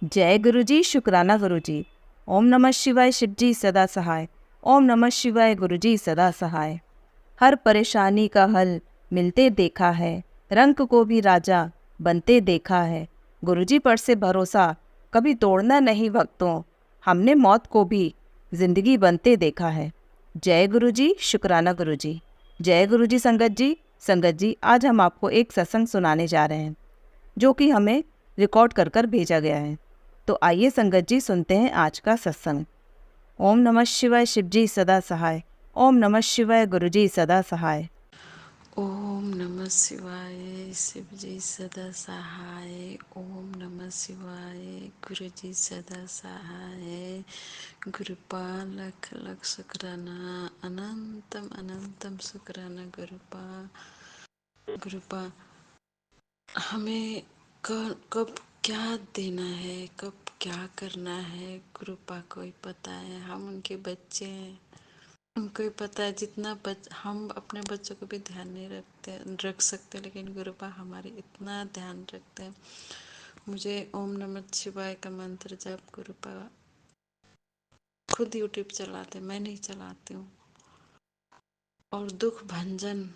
जय गुरु जी, शुक्राना गुरु जी। ओम नमः शिवाय, शिव जी सदा सहाय। ओम नमः शिवाय, गुरु जी सदा सहाय। हर परेशानी का हल मिलते देखा है, रंक को भी राजा बनते देखा है। गुरु जी पर से भरोसा कभी तोड़ना नहीं भक्तों, हमने मौत को भी जिंदगी बनते देखा है। जय गुरु जी, शुक्राना गुरु जी। जय गुरु जी संगत जी। संगत जी, आज हम आपको एक सत्संग सुनाने जा रहे हैं जो कि हमें रिकॉर्ड कर कर भेजा गया है। तो आइए संगत जी, सुनते हैं आज का सत्संग। ओम नमः शिवाय, शिव जी सदा सहाय। ओम नमः शिवाय, गुरु जी सदा सहाय। ओम नमः शिवाय, शिव जी सदा सहाय। ओम नमः शिवाय, गुरु जी सदा सहाय। गुरुपा लख लख शुक्राना, अनंतम अनंतम शुक्राना गुरुपा। गुरुपा हमें कब क्या देना है, कब क्या करना है, गुरुपा को ही पता है। हम उनके बच्चे हैं, उनको ही पता है। जितना हम अपने बच्चों को भी ध्यान नहीं रख सकते, लेकिन गुरुपा हमारे इतना ध्यान रखते हैं। मुझे ओम नमः शिवाय का मंत्र जब गुरुपा खुद यूट्यूब चलाते, मैं नहीं चलाती हूँ। और दुख भंजन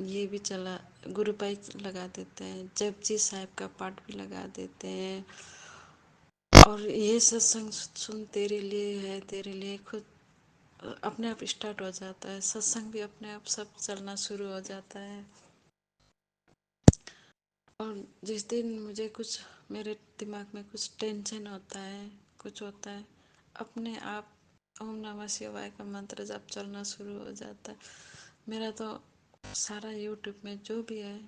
ये भी चला गुरुपा ही लगा देते हैं। जपजी साहिब का पाठ भी लगा देते हैं। और ये सत्संग सुन तेरे लिए है, तेरे लिए खुद अपने आप स्टार्ट हो जाता है। सत्संग भी अपने आप सब चलना शुरू हो जाता है। और जिस दिन मुझे कुछ मेरे दिमाग में कुछ टेंशन होता है, कुछ होता है, अपने आप ओम नमः शिवाय का मंत्र जब चलना शुरू हो जाता है। मेरा तो सारा यूट्यूब में जो भी है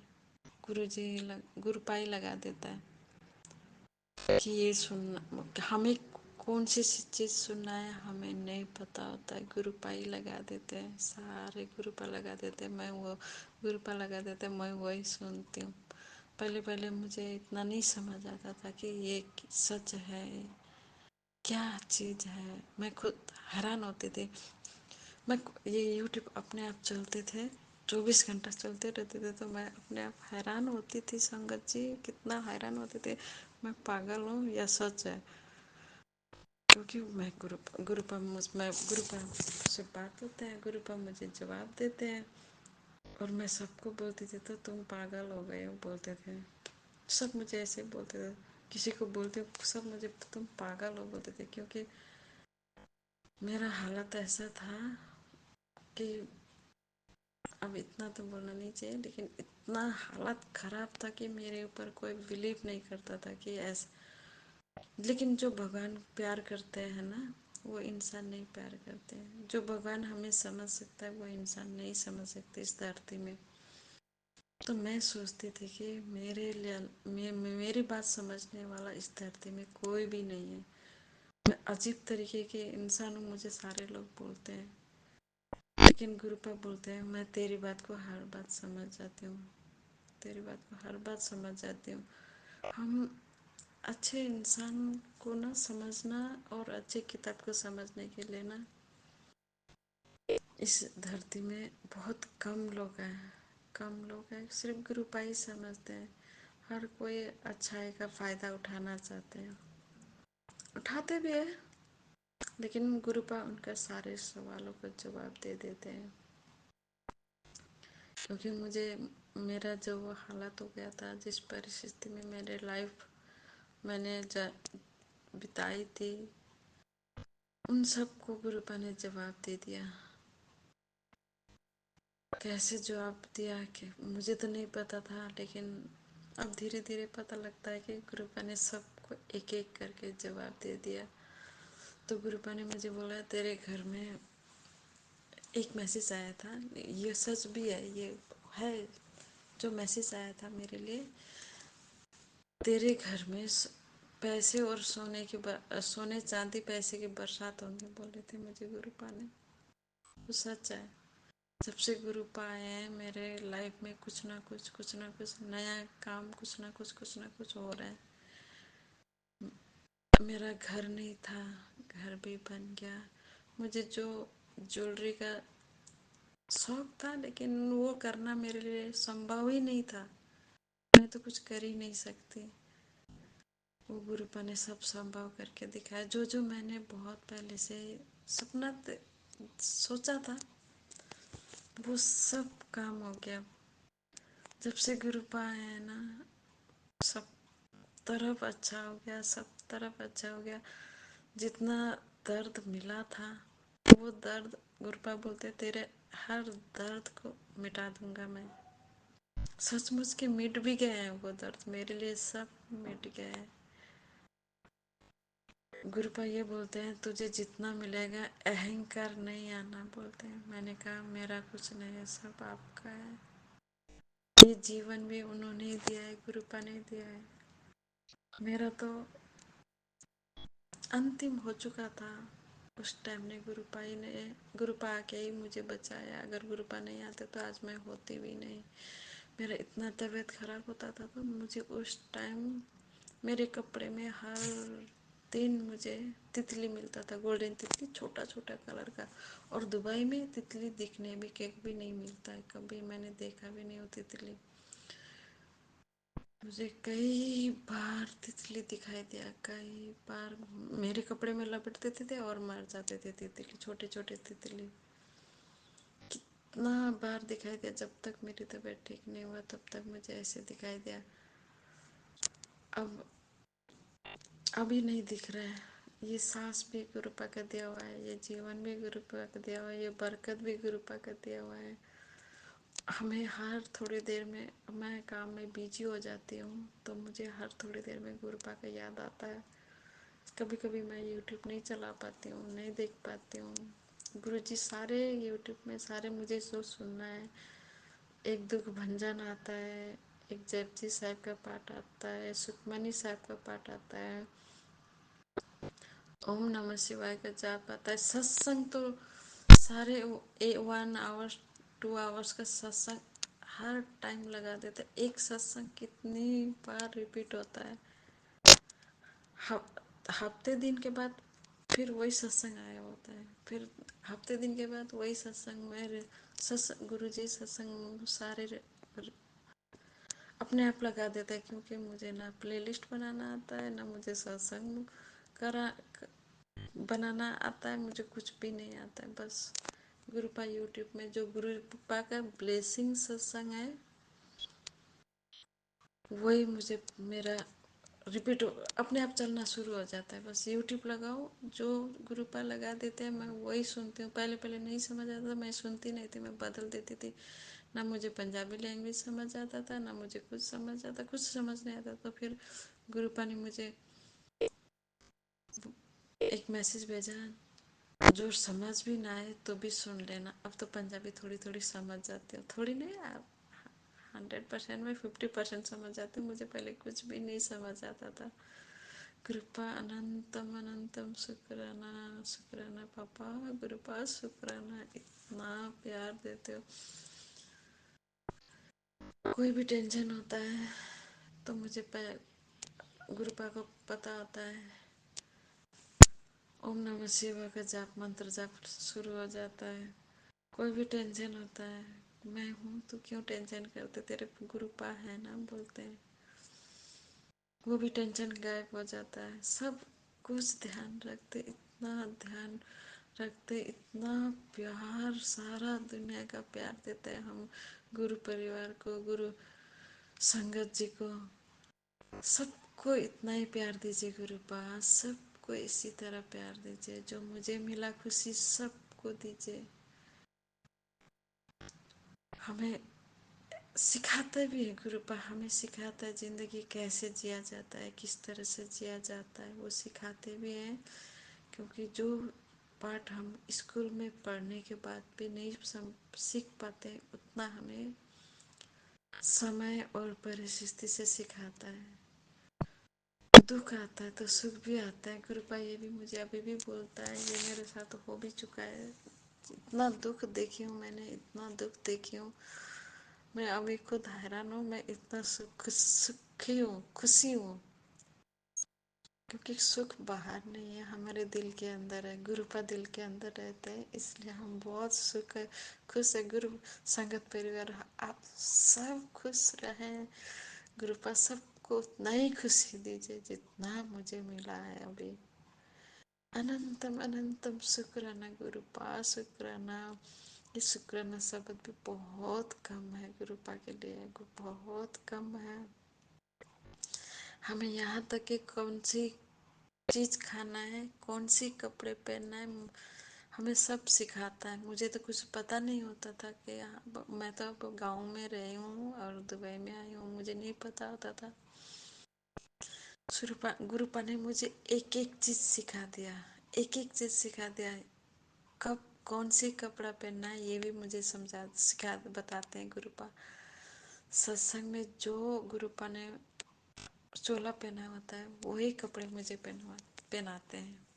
गुरुपाई लगा देता है कि ये सुनना। हमें कौन सी चीज़ सुनना है हमें नहीं पता होता है, गुरुपाई लगा देते हैं, सारे गुरुपा लगा देते हैं। मैं वो गुरुपा लगा देते हैं, मैं वही सुनती हूँ। पहले पहले मुझे इतना नहीं समझ आता था कि ये सच है, क्या चीज़ है। मैं खुद हैरान होती थी। मैं ये यूट्यूब अपने आप चलते थे, 24 घंटा चलते रहते थे, तो मैं अपने आप हैरान होती थी। संगत जी, कितना हैरान होती थी, मैं पागल हूँ या सच है। क्योंकि मैं गुरुपा से बात होते हैं, गुरुपा मुझे जवाब देते हैं। और मैं सबको बोलती थी तो तुम पागल हो गए हो बोलते थे। सब मुझे ऐसे बोलते थे, किसी को बोलते हो सब मुझे तुम पागल हो बोलते थे। क्योंकि मेरा हालत ऐसा था कि अब इतना तो बोलना नहीं चाहिए, लेकिन इतना हालत खराब था कि मेरे ऊपर कोई बिलीव नहीं करता था कि ऐसा। लेकिन जो भगवान प्यार करते हैं ना, वो इंसान नहीं प्यार करते हैं। जो भगवान हमें समझ सकता है वो इंसान नहीं समझ सकते इस धरती में। तो मैं सोचती थी कि मेरे लिए मेरी बात समझने वाला इस धरती में कोई भी नहीं है। मैं अजीब तरीके के इंसान हूँ, मुझे सारे लोग बोलते हैं। लेकिन गुरुपा बोलते हैं मैं तेरी बात को हर बात समझ जाती हूँ, तेरी बात को हर बात समझ जाती हूँ। हम अच्छे इंसान को ना समझना और अच्छे किताब को समझने के लिए ना इस धरती में बहुत कम लोग हैं, कम लोग हैं। सिर्फ गुरुपा ही समझते हैं। हर कोई अच्छाई का फ़ायदा उठाना चाहते हैं, उठाते भी है, लेकिन गुरुपा उनका सारे सवालों का जवाब दे देते हैं। क्योंकि मुझे मेरा जो वो हालत हो गया था, जिस परिस्थिति में मेरे लाइफ मैंने बिताई थी, उन सब को गुरुपा ने जवाब दे दिया। कैसे जवाब दिया कि मुझे तो नहीं पता था, लेकिन अब धीरे धीरे पता लगता है कि गुरुपा ने सबको एक एक करके जवाब दे दिया। तो गुरुपा ने मुझे बोला तेरे घर में एक मैसेज आया था, ये सच भी है, ये है जो मैसेज आया था मेरे लिए। तेरे घर में पैसे और सोने चांदी पैसे की बरसात होंगे बोले थे मुझे गुरुपा ने। वो सच है। जब से गुरुपा आए हैं मेरे लाइफ में कुछ ना कुछ नया काम, कुछ ना कुछ हो रहा है। मेरा घर नहीं था, घर भी बन गया। मुझे जो ज्वेलरी का शौक था, लेकिन वो करना मेरे लिए संभव ही नहीं था। मैं तो कुछ कर ही नहीं सकती। वो गुरुपा ने सब संभव करके दिखाया। जो जो मैंने बहुत पहले से सपना सोचा था वो सब काम हो गया। जब से गुरुपा आए ना सब तरफ अच्छा हो गया, सब तरफ अच्छा हो गया। जितना दर्द मिला था वो दर्द गुरुपा बोलते तेरे हर दर्द को मिटा दूंगा मैं। सचमुच के मिट भी गए हैं वो दर्द, मेरे लिए सब मिट गए हैं। गुरुपा ये बोलते हैं तुझे जितना मिलेगा अहंकार नहीं आना बोलते हैं। मैंने कहा मेरा कुछ नहीं है, सब आपका है। ये जीवन भी उन्होंने ही दिया है, गुरुपा ने दिया है। मेरा तो अंतिम हो चुका था उस टाइम ने गुरुपा आके ही मुझे बचाया। अगर गुरुपा नहीं आते तो आज मैं होती भी नहीं। मेरा इतना तबीयत खराब होता था तो मुझे उस टाइम मेरे कपड़े में हर दिन मुझे तितली मिलता था, गोल्डन तितली, छोटा छोटा कलर का। और दुबई में तितली दिखने भी केक भी नहीं मिलता है, कभी मैंने देखा भी नहीं हो तितली। मुझे कई बार तितली दिखाई दिया, कई बार मेरे कपड़े में लपेट देते थे और मर जाते थे तितली, छोटे छोटे तितली। कितना बार दिखाई दिया, जब तक मेरी तबीयत ठीक नहीं हुआ तब तक मुझे ऐसे दिखाई दिया। अब अभी नहीं दिख रहा है। ये सांस भी गुरुपा का दिया हुआ है, ये जीवन भी गुरुपा का दिया हुआ है, ये बरकत भी गुरुपा का दिया हुआ है। हमें हर थोड़ी देर में, मैं काम में बिजी हो जाती हूँ तो मुझे हर थोड़ी देर में गुरुपा का याद आता है। कभी कभी मैं यूट्यूब नहीं चला पाती हूँ, नहीं देख पाती हूँ। गुरुजी सारे यूट्यूब में सारे मुझे जो सुनना है, एक दुख भंजन आता है, एक जपजी साहब का पाठ आता है, सुखमनी साहब का पाठ आता है, ओम नमः शिवाय का जाप आता है। सत्संग तो सारे 1 आवर्स 2 आवर्स का सत्संग हर टाइम लगा देते। एक सत्संग कितनी बार रिपीट होता है। हफ्ते दिन के बाद फिर वही सत्संग आया होता है, फिर हफ्ते दिन के बाद वही सत्संग में सत्संग गुरुजी सत्संग सारे अपने आप लगा देता है। क्योंकि मुझे ना प्लेलिस्ट बनाना आता है, ना मुझे सत्संग करा बनाना आता है, मुझे कुछ भी नहीं आता है। बस गुरुपा यूट्यूब में जो गुरुपा का ब्लेसिंग सत्संग है वही मुझे मेरा रिपीट अपने आप चलना शुरू हो जाता है। बस यूट्यूब लगाओ, जो गुरुपा लगा देते हैं मैं वही सुनती हूँ। पहले पहले नहीं समझ आता था, मैं सुनती नहीं थी, मैं बदल देती थी। ना मुझे पंजाबी लैंग्वेज समझ आता था, ना मुझे कुछ समझ आता, कुछ समझ नहीं आता। तो फिर गुरुपा ने मुझे एक मैसेज भेजा, जो समझ भी ना आए तो भी सुन लेना। अब तो पंजाबी थोड़ी थोड़ी समझ जाती हूँ, थोड़ी नहीं, आप 100% में 50% समझ जाती हूँ। मुझे पहले कुछ भी नहीं समझ आता था। कृपा अनंतम अनंतम शुक्राना शुक्राना पापा, कृपा शुक्राना। इतना प्यार देते हो। कोई भी टेंशन होता है तो मुझे गुरुपा को पता होता है, ओम नमः शिवाय का जाप मंत्र जाप शुरू हो जाता है। कोई भी टेंशन होता है, मैं हूँ तो क्यों टेंशन करते, तेरे गुरुपा है ना बोलते हैं, वो भी टेंशन गायब हो जाता है। सब कुछ ध्यान रखते, इतना ध्यान रखते, इतना प्यार, सारा दुनिया का प्यार देते हैं हम गुरु परिवार को, गुरु संगत जी को। सबको इतना ही प्यार दीजिए गुरुपा, सबको इसी तरह प्यार दीजिए। जो मुझे मिला खुशी सबको दीजिए। हमें सिखाता भी है गुरुपा, हमें सिखाता है ज़िंदगी कैसे जिया जाता है, किस तरह से जिया जाता है, वो सिखाते भी हैं। क्योंकि जो पाठ हम स्कूल में पढ़ने के बाद भी नहीं सीख पाते, उतना हमें समय और परिस्थिति से सिखाता है। दुख आता है तो सुख भी आता है। गुरुपा ये भी मुझे अभी भी बोलता है, ये मेरे साथ हो भी चुका है। इतना दुख देखी हूँ मैंने, इतना दुख देखी हूँ मैं, अभी खुद हैरान हूँ। मैं इतना सुखी हूँ, खुशी हूँ। क्योंकि सुख बाहर नहीं है, हमारे दिल के अंदर है। गुरुपा दिल के अंदर रहते हैं, इसलिए हम बहुत सुख है, खुश है। गुरु संगत परिवार आप सब खुश रहें, गुरुपा सब सबको उतना ही खुशी दीजिए जितना मुझे मिला है अभी। अनंतम अनंतम शुक्राना गुरुपा, शुक्राना। ये शुक्राना शब्द भी बहुत कम है गुरुपा के लिए, बहुत कम है। हमें यहाँ तक कि कौन सी चीज खाना है, कौन सी कपड़े पहनना है, हमें सब सिखाता है। मुझे तो कुछ पता नहीं होता था कि मैं तो अब गांव में रही हूँ और दुबई में आई हूँ, मुझे नहीं पता होता था। गुरुपा ने मुझे एक एक चीज सिखा दिया, एक एक चीज सिखा दिया। कब कौन सी कपड़ा पहनना है ये भी मुझे समझा सिखा बताते हैं गुरुपा। सत्संग में जो गुरुपा ने चोला पहना होता है वही कपड़े मुझे पहनाते हैं।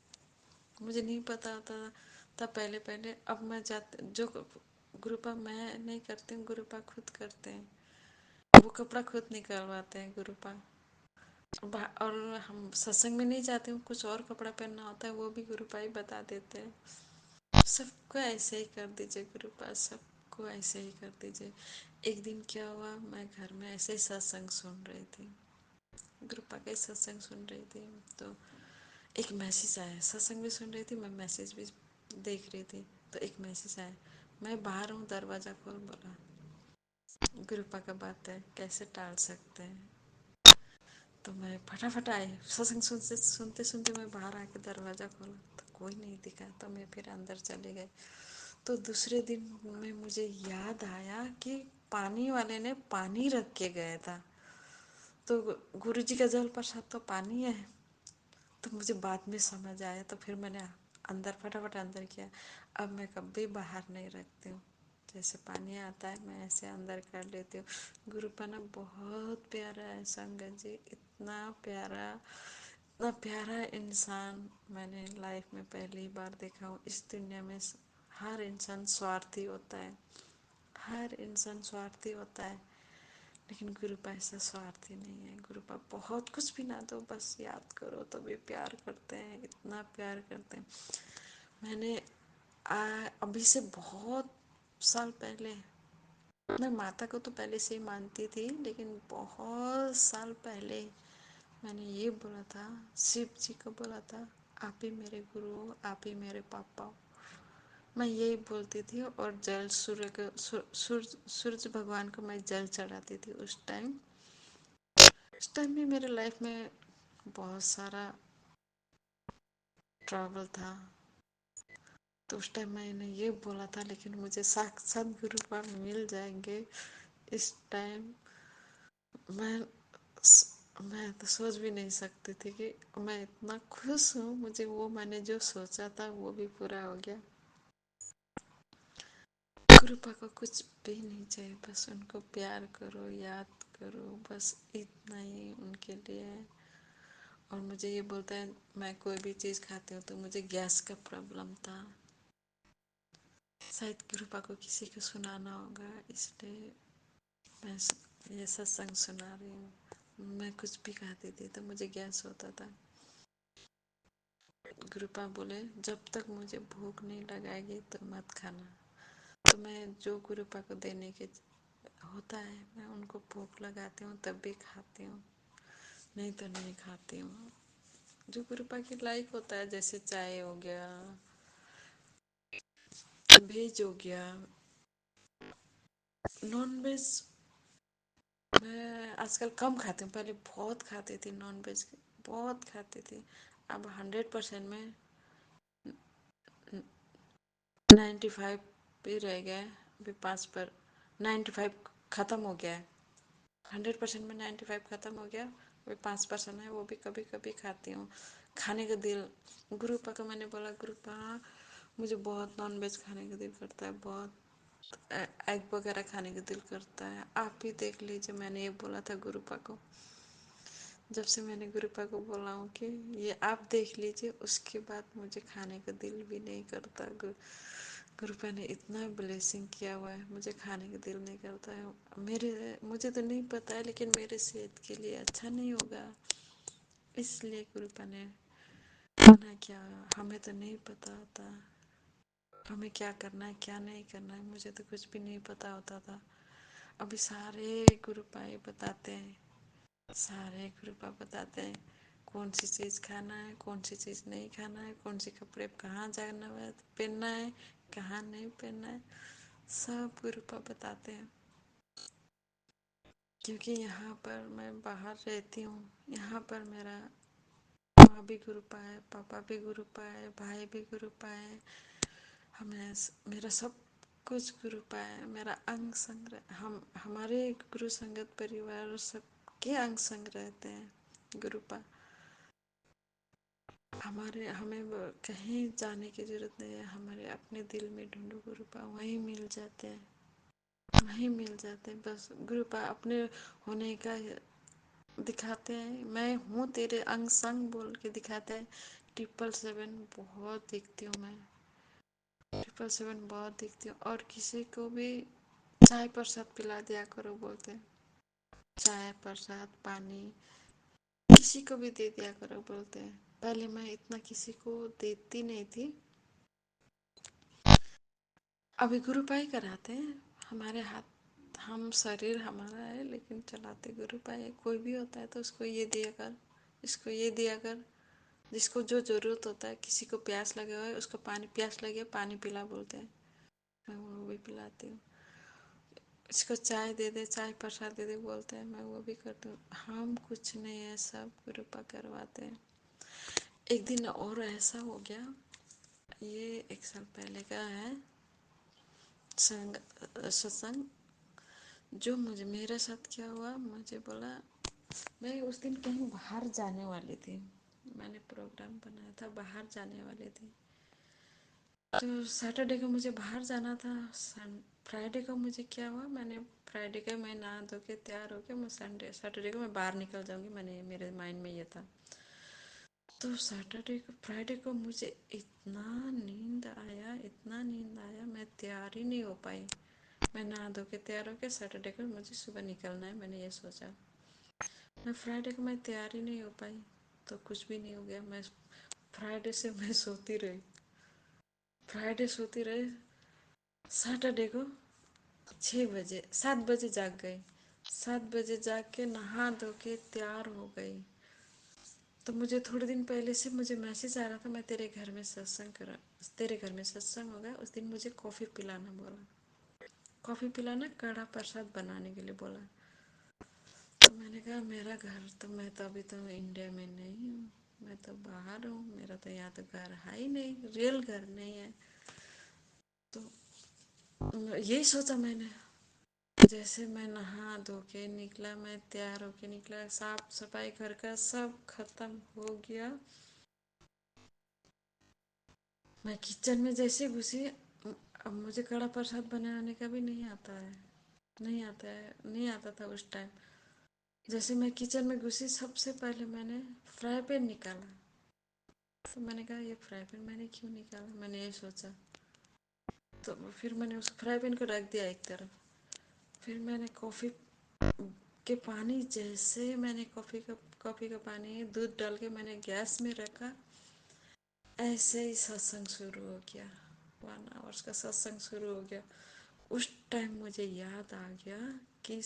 मुझे नहीं पता होता था पहले पहले। अब मैं जाते जो गुरुपा मैं नहीं करती हूँ, गुरुपा खुद करते हैं। वो कपड़ा खुद निकलवाते हैं गुरुपा। और हम सत्संग में नहीं जाते हूँ, कुछ और कपड़ा पहनना होता है वो भी गुरुपा ही बता देते हैं। सबको ऐसे ही कर दीजिए गुरुपा, सबको ऐसे ही कर दीजिए। एक दिन क्या हुआ, मैं घर में ऐसे ही सत्संग सुन रही थी, गुरुपा का सत्संग सुन रही थी, तो एक मैसेज आया। सत्संग भी सुन रही थी मैं, मैसेज भी देख रही थी, तो एक मैसेज आया। मैं बाहर हूँ, दरवाज़ा खोल। बोला गुरुपा का बात है, कैसे टाल सकते हैं। तो मैं फटाफट आई, सत्संग सुनते सुनते सुनते मैं बाहर आके दरवाज़ा खोला तो कोई नहीं दिखा, तो मैं फिर अंदर चली गई। तो दूसरे दिन में मुझे याद आया कि पानी वाले ने पानी रख के गया था, तो गुरुजी का जल प्रसाद तो पानी है। तो मुझे बाद में समझ आया, तो फिर मैंने अंदर फटाफट अंदर किया। अब मैं कभी बाहर नहीं रखती हूँ, जैसे पानी आता है मैं ऐसे अंदर कर लेती हूँ। गुरुपना बहुत प्यारा है संगत जी, इतना प्यारा इंसान मैंने लाइफ में पहली बार देखा हूँ। इस दुनिया में हर इंसान स्वार्थी होता है, हर इंसान स्वार्थी होता है, लेकिन गुरुपा ऐसा स्वार्थी नहीं है। गुरुपा बहुत कुछ भी ना दो, बस याद करो तो भी प्यार करते हैं, इतना प्यार करते हैं। मैंने अभी से बहुत साल पहले, मैं माता को तो पहले से ही मानती थी, लेकिन बहुत साल पहले मैंने ये बोला था, शिव जी को बोला था, आप ही मेरे गुरु हो, आप ही मेरे पापा हो। मैं यही बोलती थी, और जल सूरज भगवान को मैं जल चढ़ाती थी। उस टाइम में मेरे लाइफ में बहुत सारा ट्रबल था, तो उस टाइम मैंने ये बोला था, लेकिन मुझे साक्षात गुरुपा मिल जाएंगे इस टाइम मैं मैं तो सोच भी नहीं सकती थी कि मैं इतना खुश हूँ। मुझे वो मैंने जो सोचा था वो भी पूरा हो गया। गुरुपा को कुछ भी नहीं चाहिए, बस उनको प्यार करो, याद करो, बस इतना ही उनके लिए है। और मुझे ये बोलता है, मैं कोई भी चीज़ खाती हूँ तो मुझे गैस का प्रॉब्लम था, शायद गुरुपा को किसी को सुनाना होगा, इसलिए मैं ये सत्संग सुना रही हूँ। मैं कुछ भी खाती थी तो मुझे गैस होता था। गुरुपा बोले जब तक मुझे भूख नहीं लगाएगी तो मत खाना। तो मैं जो गुरुपा को देने के होता है मैं उनको भूख लगाती हूँ तब भी खाती हूँ, नहीं तो नहीं खाती हूँ। जो गुरुपा की लाइक होता है, जैसे चाय हो गया, वेज हो गया, नॉन वेज मैं आजकल कम खाती हूँ, पहले बहुत खाती थी नॉन वेज, बहुत खाती थी। अब 100% में 95 भी रह गया है, अभी 95 ख़त्म हो गया है। 100% में 95 ख़त्म हो गया, अभी 5% है, वो भी कभी कभी खाती हूँ। खाने का दिल, गुरुपा को मैंने बोला गुरुपा मुझे बहुत नॉन वेज खाने का दिल करता है, बहुत एग वगैरह खाने का दिल करता है, आप ही देख लीजिए। मैंने ये बोला था गुरुपा को, जब से मैंने गुरुपा को बोला हूँ कि ये आप देख लीजिए, उसके बाद मुझे खाने का दिल भी नहीं करता। गुरुपा ने इतना ब्लेसिंग किया हुआ है, मुझे खाने का दिल नहीं करता है। मुझे तो नहीं पता है, लेकिन मेरे सेहत के लिए अच्छा नहीं होगा, इसलिए गुरुपा ने मना किया। हमें तो नहीं पता होता हमें क्या करना है क्या नहीं करना है, मुझे तो कुछ भी नहीं पता होता था। अभी सारे गुरुपा ही बताते हैं सारे ग्रुप आप बताते हैं कौन सी चीज़ खाना है, कौन सी चीज़ नहीं खाना है, कौन सी कपड़े कहाँ जाना है, पहनना है, कहाँ नहीं पहनना है, सब ग्रुप आप बताते हैं। क्योंकि यहाँ पर मैं बाहर रहती हूँ, यहाँ पर मेरा माँ भी गुरुपा है, पापा भी गुरुपा है, भाई भी गुरुपा है, हमें मेरा सब कुछ गुरुपा है, मेरा अंग संग हमारे गुरु संगत परिवार सबके अंग संग रहते हैं गुरुपा। हमें कहीं जाने की जरूरत नहीं है, हमारे अपने दिल में ढूंढो गुरुपा, वहीं मिल जाते हैं, वहीं मिल जाते हैं। बस गुरुपा अपने होने का दिखाते हैं, मैं हूँ तेरे अंग संग बोल के दिखाते हैं। 777 बहुत दिखती हूँ मैं, 777 बहुत दिखती हूँ। और किसी को भी चाय प्रसाद पिला दिया करो बोलते हैं, चाय प्रसाद पानी किसी को भी दे दिया करो बोलते हैं। पहले मैं इतना किसी को देती नहीं थी, अभी गुरुपाई कराते हैं। हमारे हाथ हम शरीर हमारा है लेकिन चलाते गुरुपाई है। कोई भी होता है तो उसको ये दिया कर, इसको ये दिया कर, जिसको जो ज़रूरत होता है। किसी को प्यास लगे हुआ है उसको पानी, प्यास लगे पानी पिला बोलते हैं, मैं वो भी पिलाती हूँ। इसको चाय दे दे, चाय प्रसाद दे दे बोलते हैं, मैं वो भी करती हूँ। हम कुछ नहीं है, सब कृपा करवाते हैं। एक दिन और ऐसा हो गया, ये 1 साल पहले का है संग सत्संग। जो मुझे मेरे साथ क्या हुआ, मुझे बोला, मैं उस दिन कहीं बाहर जाने वाली थी, मैंने प्रोग्राम बनाया था, बाहर जाने वाली थी। तो सैटरडे को मुझे बाहर जाना था। फ्राइडे को मुझे क्या हुआ, मैंने फ्राइडे को मैं नहा धो के तैयार होके मैं सैटरडे को मैं बाहर निकल जाऊंगी, मैंने मेरे माइंड में ये था। तो सैटरडे को फ्राइडे को मुझे इतना नींद आया, इतना नींद आया, मैं तैयार ही नहीं हो पाई। मैं नहा धो के तैयार होके सैटरडे को मुझे सुबह निकलना है, मैंने ये सोचा। मैं फ्राइडे को मैं तैयार ही नहीं हो पाई, तो कुछ भी नहीं हो गया। मैं फ्राइडे से मैं सोती रही, फ्राइडे सोती रही। सैटरडे को 6 बजे 7 बजे जाग गई, 7 बजे जाग के नहा धो के तैयार हो गई। तो मुझे थोड़े दिन पहले से मुझे मैसेज आ रहा था, मैं तेरे घर में सत्संग करा, तेरे घर में सत्संग होगा। उस दिन मुझे कॉफ़ी पिलाना बोला, कॉफ़ी पिलाना, कड़ा प्रसाद बनाने के लिए बोला। तो मैंने कहा मेरा घर तो, मैं तो अभी तो इंडिया में नहीं हूँ, मैं तो बाहर हूँ, मेरा तो यहाँ तो घर है ही नहीं, रियल घर नहीं है। तो यही सोचा मैंने। जैसे मैं नहा धो के निकला, मैं तैयार होके निकला, साफ सफाई घर का सब खत्म हो गया। मैं किचन में जैसे घुसी, अब मुझे कड़ा प्रसाद बनाने का भी नहीं आता है, नहीं आता है, नहीं आता था उस टाइम। जैसे मैं किचन में घुसी, सबसे पहले मैंने फ्राई पैन निकाला। तो मैंने कहा ये फ्राई पैन मैंने क्यों निकाला, मैंने ये सोचा। तो फिर मैंने उस फ्राई पैन को रख दिया एक तरफ। फिर मैंने कॉफ़ी के पानी, जैसे मैंने कॉफ़ी का पानी दूध डाल के मैंने गैस में रखा, ऐसे ही सत्संग शुरू हो गया। 1 आवर्स का सत्संग शुरू हो गया। उस टाइम मुझे याद आ गया कि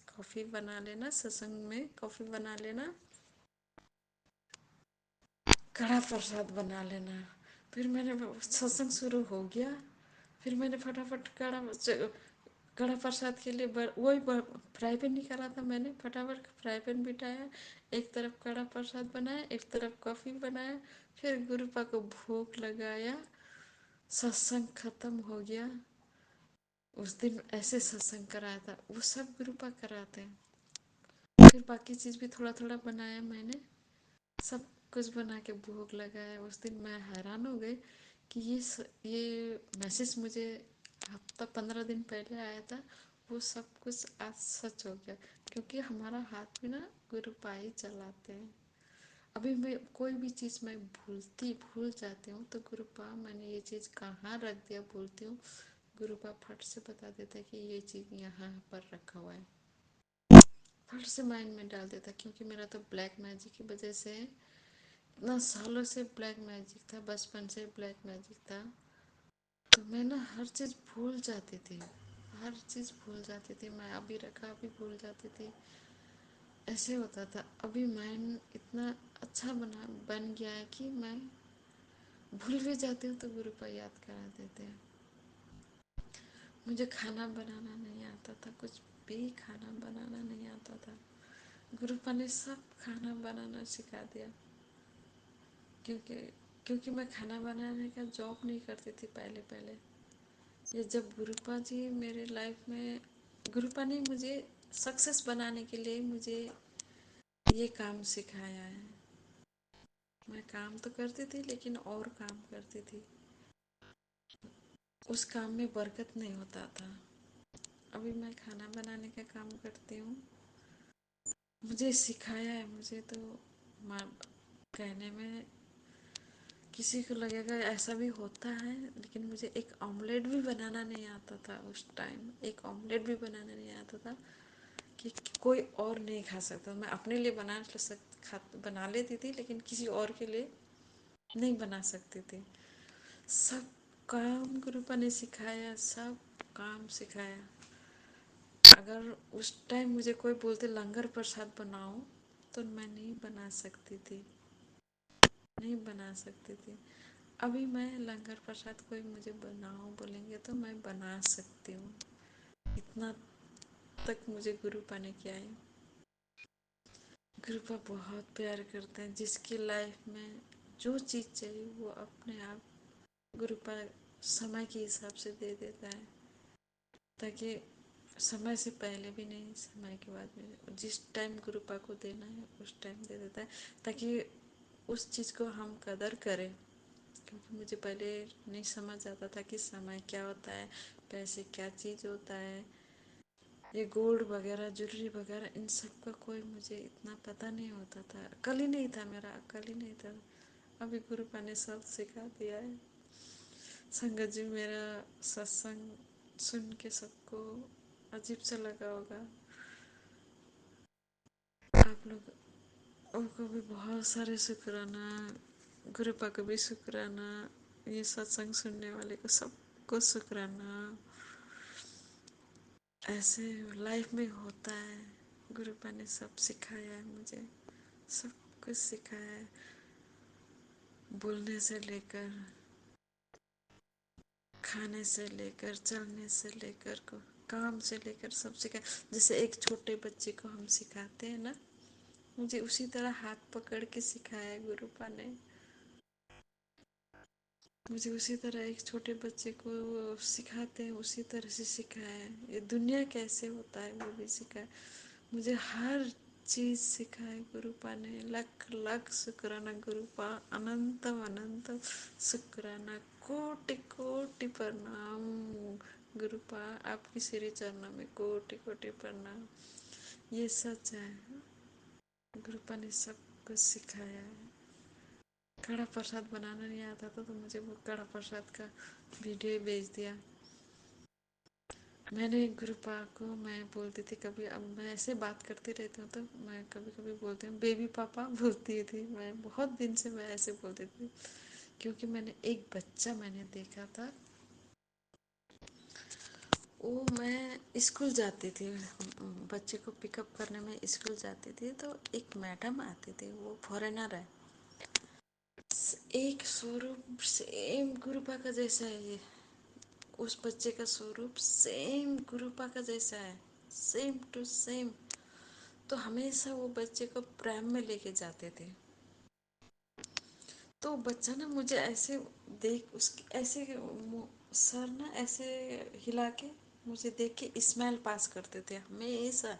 कॉफ़ी बना लेना, सत्संग में कॉफ़ी बना लेना, कड़ा प्रसाद बना लेना। फिर मैंने सत्संग शुरू हो गया, फिर मैंने फटाफट कड़ा प्रसाद के लिए वही फ्राई पैन निकाला था, मैंने फटाफट फ्राई पैन बिठाया, एक तरफ कड़ा प्रसाद बनाया, एक तरफ कॉफ़ी बनाया, फिर गुरुपा को भोग लगाया। सत्संग खत्म हो गया। उस दिन ऐसे सत्संग कराया था, वो सब गुरुपा कराते हैं। फिर बाकी चीज़ भी थोड़ा थोड़ा बनाया मैंने, सब कुछ बना के भोग लगाया। उस दिन मैं हैरान हो गई कि ये मैसेज मुझे हफ्ता 15 दिन पहले आया था, वो सब कुछ आज सच हो गया। क्योंकि हमारा हाथ में ना गुरुपा ही चलाते हैं। अभी मैं कोई भी चीज़ मैं भूल जाती हूँ तो गुरुपा, मैंने ये चीज़ कहाँ रख दिया भूलती हूँ, गुरुपा फट से बता देता है कि ये चीज़ यहाँ पर रखा हुआ है, फट से माइंड में डाल देता। क्योंकि मेरा तो ब्लैक मैजिक की वजह से, इतना सालों से ब्लैक मैजिक था, बचपन से ब्लैक मैजिक था, तो मैं ना हर चीज़ भूल जाती थी, हर चीज़ भूल जाती थी। मैं अभी रखा अभी भूल जाती थी। ऐसे होता था। अभी माइंड इतना अच्छा बन गया है कि मैं भूल भी जाती हूँ तो गुरु पर याद करा देते हैं। मुझे खाना बनाना नहीं आता था, कुछ भी खाना बनाना नहीं आता था। गुरुपा ने सब खाना बनाना सिखा दिया। क्योंकि क्योंकि मैं खाना बनाने का जॉब नहीं करती थी पहले पहले। ये जब गुरुपा जी मेरे लाइफ में, गुरुपा ने मुझे सक्सेस बनाने के लिए मुझे ये काम सिखाया है। मैं काम तो करती थी लेकिन और काम करती थी, उस काम में बरकत नहीं होता था। अभी मैं खाना बनाने का काम करती हूँ, मुझे सिखाया है। मुझे तो कहने में किसी को लगेगा ऐसा भी होता है, लेकिन मुझे एक ऑमलेट भी बनाना नहीं आता था उस टाइम। एक ऑमलेट भी बनाना नहीं आता था कि कोई और नहीं खा सकता। मैं अपने लिए बना लेती थी, लेकिन किसी और के लिए नहीं बना सकती थी। सब काम गुरुपा ने सिखाया, सब काम सिखाया। अगर उस टाइम मुझे कोई बोलते लंगर प्रसाद बनाओ तो मैं नहीं बना सकती थी, नहीं बना सकती थी। अभी मैं लंगर प्रसाद कोई मुझे बनाओ बोलेंगे तो मैं बना सकती हूँ। इतना तक मुझे गुरुपा ने किया है। गुरुपा बहुत प्यार करते हैं। जिसकी लाइफ में जो चीज़ चाहिए वो अपने आप गुरुपा समय के हिसाब से दे देता है, ताकि समय से पहले भी नहीं, समय के बाद भी जिस टाइम गुरुपा को देना है उस टाइम दे देता है, ताकि उस चीज़ को हम कदर करें। क्योंकि मुझे पहले नहीं समझ आता था कि समय क्या होता है, पैसे क्या चीज़ होता है, ये गोल्ड वगैरह ज्वेलरी वगैरह इन सब का कोई मुझे इतना पता नहीं होता था। अक्ल ही नहीं था, मेरा अक्ल ही नहीं था। अभी गुरुपा ने सब सिखा दिया है। संगत जी, मेरा सत्संग सुन के सबको अजीब सा लगा होगा। आप लोग को भी बहुत सारे शुक्राना, गुरुपा को भी शुक्राना, ये सत्संग सुनने वाले को सबको शुक्राना। ऐसे लाइफ में होता है। गुरुपा ने सब सिखाया है मुझे, सब कुछ सिखाया है। बोलने से लेकर, खाने से लेकर, चलने से लेकर को, काम से लेकर सब सिखाया। जैसे एक छोटे बच्चे को हम सिखाते हैं ना, मुझे उसी तरह हाथ पकड़ के सिखाया है गुरुपा ने। मुझे उसी तरह एक छोटे बच्चे को सिखाते हैं उसी तरह से सिखाया है। ये दुनिया कैसे होता है वो भी सिखाया। मुझे हर चीज़ सिखाए गुरुपा ने। लख लख शुक्राना गुरुपा, अनंतम अनंतम शुक्राना, कोटि कोटि प्रणाम गुरुपा, आपकी श्री चरणों में कोटि कोटि प्रणाम। ये सच है, गुरुपा ने सब कुछ सिखाया है। कड़ा प्रसाद बनाना नहीं आता था तो मुझे वो कड़ा प्रसाद का वीडियो भेज दिया। मैंने गुरुपा को मैं बोलती थी कभी, अब मैं ऐसे बात करती रहती हूँ तो मैं कभी कभी बोलती हूँ बेबी पापा बोलती थी। मैं बहुत दिन से मैं ऐसे बोलती थी, क्योंकि मैंने एक बच्चा मैंने देखा था। वो मैं स्कूल जाती थी, बच्चे को पिकअप करने में स्कूल जाती थी, तो एक मैडम आती थी, वो फॉरेनर है। एक स्वरूप सेम गुरुपा का जैसा है। ये उस बच्चे का स्वरूप सेम गुरुपा का जैसा है, सेम टू सेम। तो हमेशा वो बच्चे को प्रेम में लेके जाते थे। तो बच्चा ना मुझे ऐसे देख, उसकी ऐसे सर ना ऐसे हिला के मुझे देख के स्माइल पास करते थे हमेशा।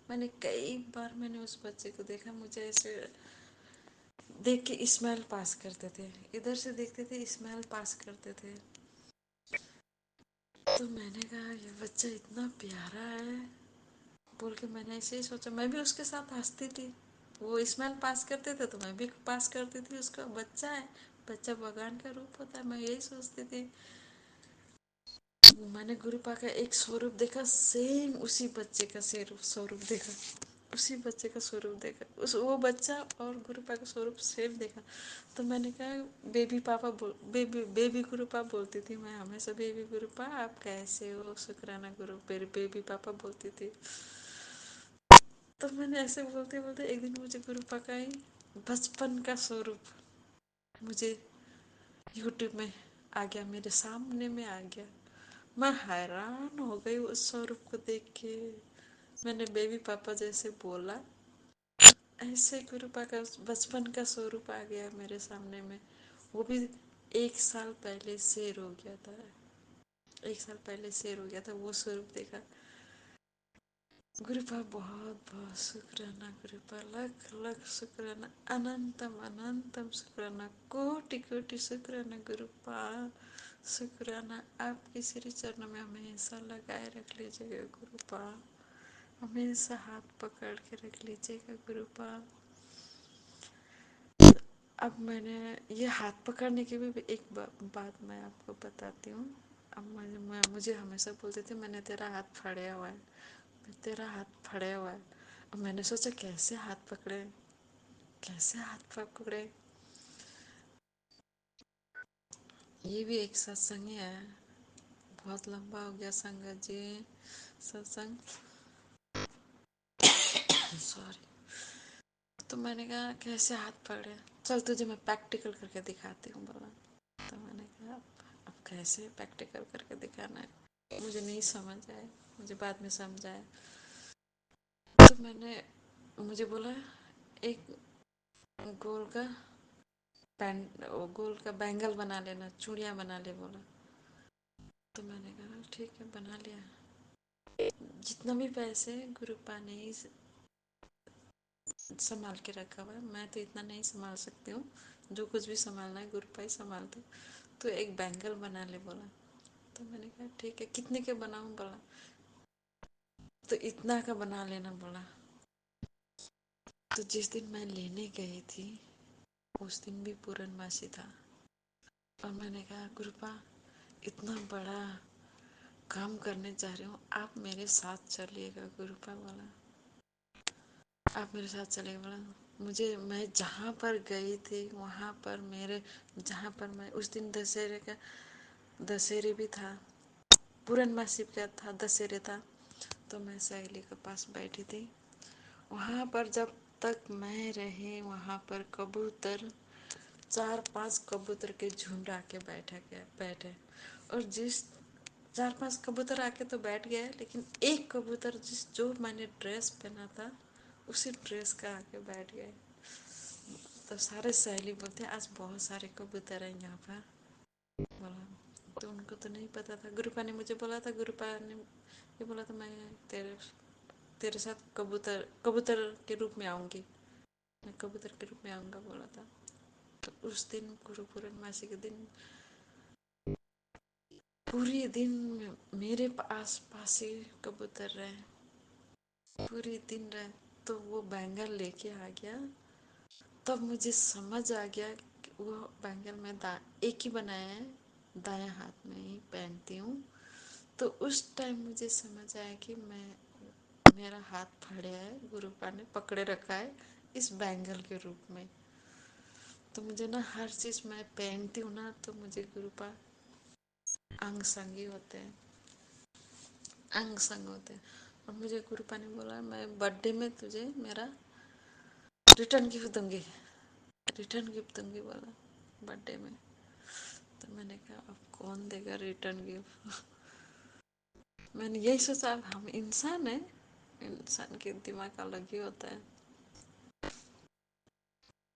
मैंने कई बार मैंने उस बच्चे को देखा, मुझे ऐसे देख के स्माइल पास करते थे, इधर से देखते थे स्माइल पास करते थे। तो मैंने कहा ये बच्चा इतना प्यारा है बोल के मैंने ऐसे ही सोचा। मैं भी उसके साथ हंसती थी, वो स्माइल पास करते थे तो मैं भी पास करती थी उसका। बच्चा है, बच्चा भगवान का रूप होता है, मैं यही सोचती थी। मैंने गुरुपा का एक स्वरूप देखा, सेम उसी बच्चे का स्वरूप देखा, उसी बच्चे का स्वरूप देखा, उस वो बच्चा और गुरुपा का स्वरूप सेम देखा। तो मैंने कहा बेबी पापा बेबी बेबी गुरुपा बोलती थी मैं हमेशा, बेबी गुरुपा आप कैसे हो, शुक्राना गुरु बेबी पापा बोलती थी। तो मैंने ऐसे बोलते बोलते एक दिन मुझे गुरुपा का ही बचपन का स्वरूप मुझे यूट्यूब में आ गया, मेरे सामने में आ गया। मैं हैरान हो गई उस स्वरूप को देख के। मैंने बेबी पापा जैसे बोला, ऐसे गुरुपा का बचपन का स्वरूप आ गया मेरे सामने में। वो भी 1 साल पहले शेर हो गया था, 1 साल पहले शेर हो गया था, वो स्वरूप देखा। गुरुपा बहुत बहुत शुक्राना, गुरुपा लख लख शुक्राना, अनंतम अनंतम शुक्राना, कोटि कोटि शुक्राना गुरुपा, शुक्राना। आपके श्री चरणों में हमेशा लगाए रख लीजिएगा गुरुपा, हमेशा हाथ पकड़ के रख लीजिएगा गुरुपा। अब मैंने ये हाथ पकड़ने की भी एक बात मैं आपको बताती हूँ। अब मुझे हमेशा बोलते थे मैंने तेरा हाथ फाड़ा हुआ है, तेरा हाथ फाड़ा हुआ है। अब मैंने सोचा कैसे हाथ पकड़े, कैसे हाथ पकड़े। ये भी एक सत्संग ही है, बहुत लंबा हो गया संगत जी सत्संग, सॉरी। तो मैंने कहा कैसे हाथ पकड़े, चल तुझे मैं प्रैक्टिकल करके दिखाती हूँ बोला। तो मैंने कहा अब कैसे प्रैक्टिकल करके दिखाना है, मुझे नहीं समझ आया, मुझे बाद में समझ आया। तो मैंने, मुझे बोला एक गोल का गोल का बैंगल बना लेना, चूड़ियाँ बना ले बोला। तो मैंने कहा ठीक है बना लिया। जितना भी पैसे गुरुपा ने संभाल के रखा हुआ है, मैं तो इतना नहीं संभाल सकती हूँ, जो कुछ भी संभालना है गुरुपा ही संभाल दो। तो एक बैंगल बना ले बोला। तो मैंने कहा ठीक है, कितने के बनाऊँ बोला। तो इतना का बना लेना बोला। तो जिस दिन मैं लेने गई थी उस दिन भी पूर्णमासी था, और मैंने कहा गुरुपा इतना बड़ा काम करने जा रही हूँ, आप मेरे साथ चलिएगा गुरुपा बोला, आप मेरे साथ चलेगा बोला। मुझे, मैं जहाँ पर गई थी वहाँ पर मेरे, जहाँ पर मैं उस दिन दशहरे का, दशहरे भी था, पूर्णमासी का था, दशहरे था। तो मैं सहेली के पास बैठी थी, वहाँ पर जब तक मैं रही वहाँ पर कबूतर, 4-5 कबूतर के झुंड आके बैठे। और जिस 4-5 कबूतर आके तो बैठ गए, लेकिन एक कबूतर जो मैंने ड्रेस पहना था उसी ड्रेस का आके बैठ गए। तो सारे सहेली बोलते आज बहुत सारे कबूतर हैं यहाँ पर बोला। तो उनको तो नहीं पता था, गुरुपा ने मुझे बोला था, गुरुपा ने ये बोला था मैं तेरे तेरे साथ कबूतर कबूतर के रूप में आऊँगी, मैं कबूतर के रूप में आऊँगा बोला था। तो उस दिन गुरु पूर्णमासी के दिन पूरे दिन मेरे आस पास ही कबूतर रहे, पूरे दिन रहे। तो वो बैंगल लेके आ गया, तब मुझे समझ आ गया कि वो बैंगल में एक ही बनाया है, दाएं हाथ में ही पहनती हूँ। तो उस टाइम मुझे समझ आया कि मेरा हाथ फड़ा है, गुरुपा ने पकड़े रखा है इस बैंगल के रूप में। तो मुझे ना हर चीज़ मैं पहनती हूँ ना, तो मुझे गुरुपा अंग संगी होते हैं, अंग संग होते हैं। और मुझे गुरुपा ने बोला मैं बर्थडे में तुझे मेरा रिटर्न गिफ्ट दूंगी, रिटर्न गिफ्ट दूंगी बोला बर्थडे में। तो मैंने कहा अब कौन देगा रिटर्न गिफ्ट। मैंने यही सोचा, अब हम इंसान हैं, इंसान के दिमाग अलग ही होता है।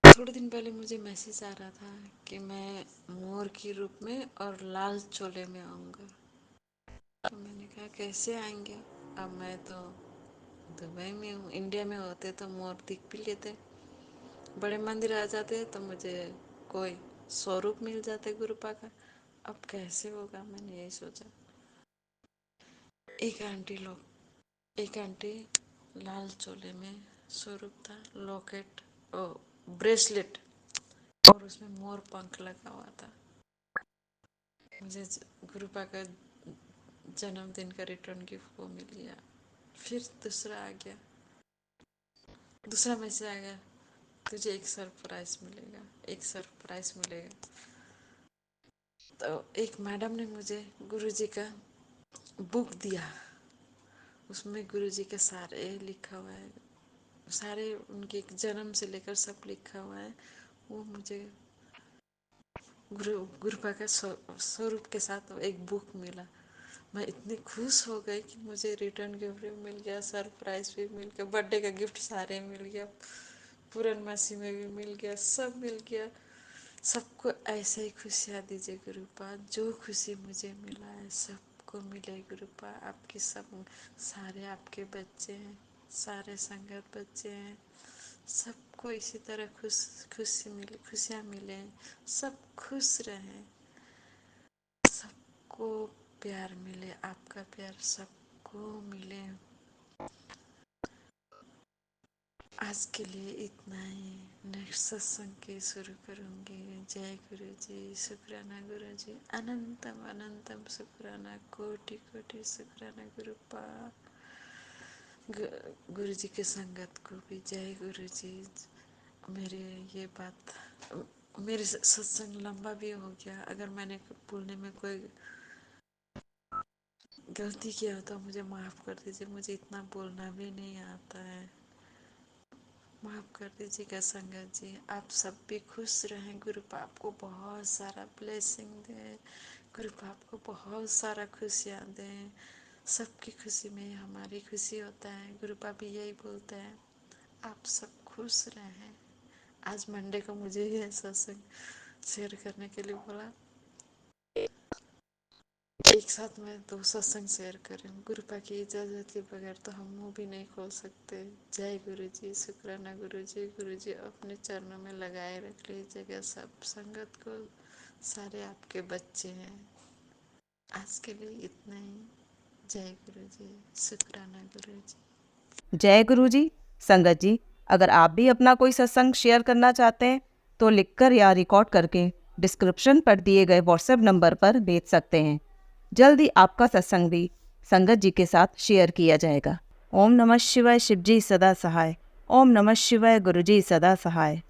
थोड़े दिन पहले मुझे मैसेज आ रहा था कि मैं मोर के रूप में और लाल चोले में आऊँगा। तो मैंने कहा कैसे आएंगे, अब मैं तो दुबई में हूँ, इंडिया में होते तो मोर दिख भी लेते, बड़े मंदिर आ जाते तो मुझे कोई स्वरूप मिल जाते गुरुपा का। अब कैसे होगा, मैंने यही सोचा। एक आंटी लाल चोले में स्वरूप था, लॉकेट ओ ब्रेसलेट, और उसमें मोर पंख लगा हुआ था। मुझे गुरुपा का जन्मदिन का रिटर्न गिफ्ट वो मिल गया। फिर दूसरा आ गया, दूसरा मैसेज आ गया, तुझे एक सरप्राइज मिलेगा, एक सरप्राइज मिलेगा। तो एक मैडम ने मुझे गुरुजी का बुक दिया, उसमें गुरुजी के सारे लिखा हुआ है, सारे उनके जन्म से लेकर सब लिखा हुआ है। वो मुझे गुरुपा का स्वरूप के साथ एक बुक मिला। मैं इतनी खुश हो गई कि मुझे रिटर्न गिफ्ट भी मिल गया, सरप्राइज भी मिल गया, बर्थडे का गिफ्ट सारे मिल गया, पूरनमासी में भी मिल गया, सब मिल गया। सबको ऐसे ही खुशियाँ दीजिए गुरुपा, जो खुशी मुझे मिला है सबको मिले गुरुपा। आपके सब सारे आपके बच्चे हैं, सारे संगत बच्चे हैं, सबको इसी तरह खुशियाँ मिले, सब खुश रहें, सबको प्यार मिले, आपका प्यार सबको मिले। आज के लिए इतना ही। नेक्स्ट सत्संग के शुरू करूँगी। जय गुरु जी, शुक्राना गुरु जी, अनंतम अनंतम शुक्राना, कोटि कोटि शुक्राना गुरुपा। गुरु जी के संगत को भी जय गुरु जी। मेरे ये बात, मेरे सत्संग लंबा भी हो गया, अगर मैंने बोलने में कोई गलती किया हो तो मुझे माफ़ कर दीजिए, मुझे इतना बोलना भी नहीं आता है, माफ़ कर दीजिएगा संगत जी। आप सब भी खुश रहें, गुरु पाप को बहुत सारा ब्लेसिंग दें, गुरु पाप को बहुत सारा खुशियाँ दें। सबकी खुशी में हमारी खुशी होता है, गुरु पाप भी यही बोलते हैं, आप सब खुश रहें। आज मंडे को मुझे ये सत्संग शेयर करने के लिए बोला, एक साथ मैं 2 सत्संग शेयर कर रही हूँ। गुरुपा की इजाज़त के बगैर तो हम मुँह भी नहीं खोल सकते। जय गुरु जी, शुक्राना गुरु जी अपने चरणों में लगाए रख लीजिएगा सब संगत को, सारे आपके बच्चे हैं। आज के लिए इतना ही। जय गुरु जी, शुक्राना गुरु जी। जय गुरु जी। संगत जी, अगर आप भी अपना कोई सत्संग शेयर करना चाहते हैं तो लिखकर या रिकॉर्ड करके डिस्क्रिप्शन पर दिए गए व्हाट्सएप नंबर पर भेज सकते हैं। जल्दी आपका सत्संग भी संगत जी के साथ शेयर किया जाएगा। ओम नमः शिवाय, शिव जी सदा सहाय। ओम नमः शिवाय, गुरु जी सदा सहाय।